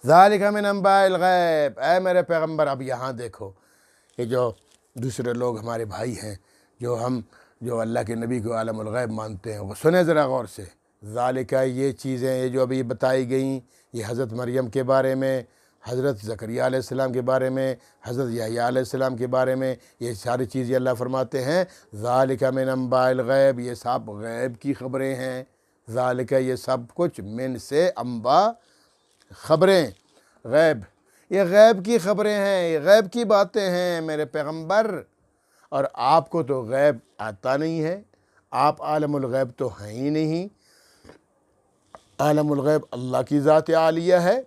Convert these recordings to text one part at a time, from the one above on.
ذالک من انباء الغیب، اے میرے پیغمبر اب یہاں دیکھو، یہ جو دوسرے لوگ ہمارے بھائی ہیں جو اللہ کے نبی کو عالم الغیب مانتے ہیں، وہ سنیں ذرا غور سے۔ ذالک، یہ چیزیں یہ جو ابھی بتائی گئیں، یہ حضرت مریم کے بارے میں، حضرت زکریہ علیہ السلام کے بارے میں، حضرت یحییٰ علیہ السلام کے بارے میں، یہ ساری چیزیں اللہ فرماتے ہیں ذالک من انباء الغیب، یہ سب غیب کی خبریں ہیں۔ ذالک، یہ سب کچھ، من سے، انباء خبریں، غیب، یہ غیب کی خبریں ہیں، یہ غیب کی باتیں ہیں میرے پیغمبر۔ اور آپ کو تو غیب آتا نہیں ہے، آپ عالم الغیب تو ہیں ہی نہیں۔ عالم الغیب اللہ کی ذات عالیہ ہے،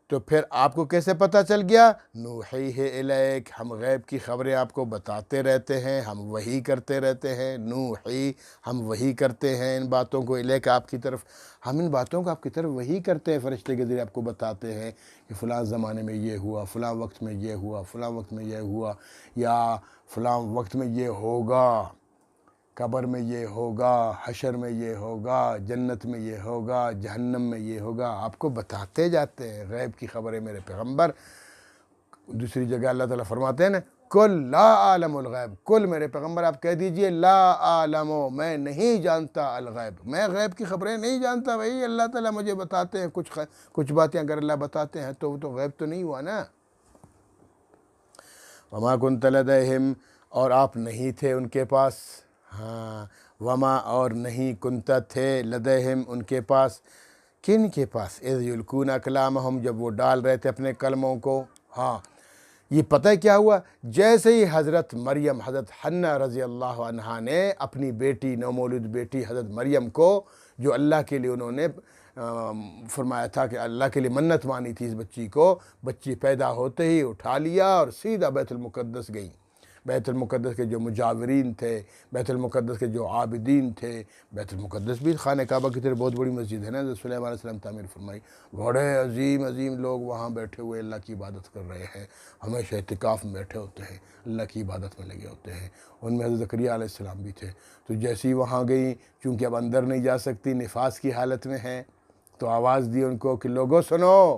تو پھر آپ کو کیسے پتہ چل گیا؟ نوحیہ الیک، ہم غیب کی خبریں آپ کو بتاتے رہتے ہیں، ہم وحی کرتے رہتے ہیں۔ نوحی، ہم وحی کرتے ہیں ان باتوں کو، الیک، آپ کی طرف، ہم ان باتوں کو آپ کی طرف وحی کرتے ہیں، فرشتے کے ذریعے آپ کو بتاتے ہیں کہ فلاں زمانے میں یہ ہوا، فلاں وقت میں یہ ہوا، فلاں وقت میں یہ ہوا، یا فلاں وقت میں یہ ہوگا، قبر میں یہ ہوگا، حشر میں یہ ہوگا، جنت میں یہ ہوگا، جہنم میں یہ ہوگا، آپ کو بتاتے جاتے ہیں غیب کی خبریں میرے پیغمبر۔ دوسری جگہ اللہ تعالیٰ فرماتے ہیں نا، کل لا عالم الغیب، کل میرے پیغمبر آپ کہہ دیجئے لا عالم، میں نہیں جانتا الغیب، میں غیب کی خبریں نہیں جانتا بھائی، اللہ تعالیٰ مجھے بتاتے ہیں کچھ باتیں، اگر اللہ بتاتے ہیں تو وہ تو غیب تو نہیں ہوا نا۔ وما کنت لدیہم، اور آپ نہیں تھے ان کے پاس، ہاں، وما، اور نہیں، کنت، تھے، لدیہم، ان کے پاس، کن کے پاس؟ اذ یلقون اقلامہم، جب وہ ڈال رہے تھے اپنے کلموں کو۔ ہاں، یہ پتہ کیا ہوا؟ جیسے ہی حضرت مریم، حضرت حنہ رضی اللہ عنہا نے اپنی بیٹی، نومولود بیٹی حضرت مریم کو، جو اللہ کے لیے انہوں نے فرمایا تھا کہ اللہ کے لیے منت مانی تھی اس بچی کو، بچی پیدا ہوتے ہی اٹھا لیا اور سیدھا بیت المقدس گئی۔ بیت المقدس کے جو مجاورین تھے، بیت المقدس کے جو عابدین تھے، بیت المقدس بھی خانہ کعبہ کی طرح بہت بڑی مسجد ہے نا، حضرت سلیمان علیہ السلام تعمیر فرمائی، بڑے عظیم عظیم لوگ وہاں بیٹھے ہوئے اللہ کی عبادت کر رہے ہیں، ہمیشہ اعتکاف میں بیٹھے ہوتے ہیں، اللہ کی عبادت میں لگے ہوتے ہیں۔ ان میں حضرت زکریہ علیہ السلام بھی تھے۔ تو جیسے ہی وہاں گئیں، چونکہ اب اندر نہیں جا سکتی، نفاس کی حالت میں ہیں، تو آواز دی ان کو کہ لوگوں سنو،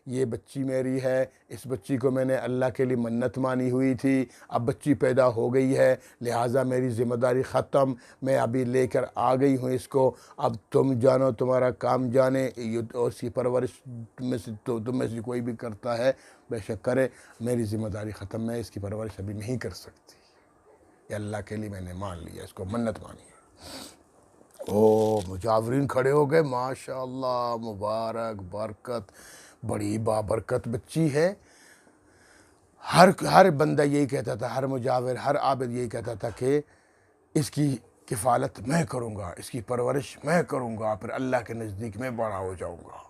یہ بچی میری ہے، اس بچی کو میں نے اللہ کے لیے منت مانی ہوئی تھی، اب بچی پیدا ہو گئی ہے، لہٰذا میری ذمہ داری ختم، میں ابھی لے کر آ گئی ہوں اس کو، اب تم جانو، تمہارا کام جانے، اور اس کی پرورش تم میں سے کوئی بھی کرتا ہے بے شک کرے، میری ذمہ داری ختم، میں اس کی پرورش ابھی نہیں کر سکتی، یہ اللہ کے لیے میں نے مان لیا، اس کو منت مانی ہے۔ مجاورین کھڑے ہو گئے، ماشاءاللہ، مبارک، برکت، بڑی بابرکت بچی ہے۔ ہر بندہ یہی کہتا تھا، ہر مجاور، ہر عابد یہی کہتا تھا کہ اس کی کفالت میں کروں گا، اس کی پرورش میں کروں گا، پھر اللہ کے نزدیک میں بڑا ہو جاؤں گا۔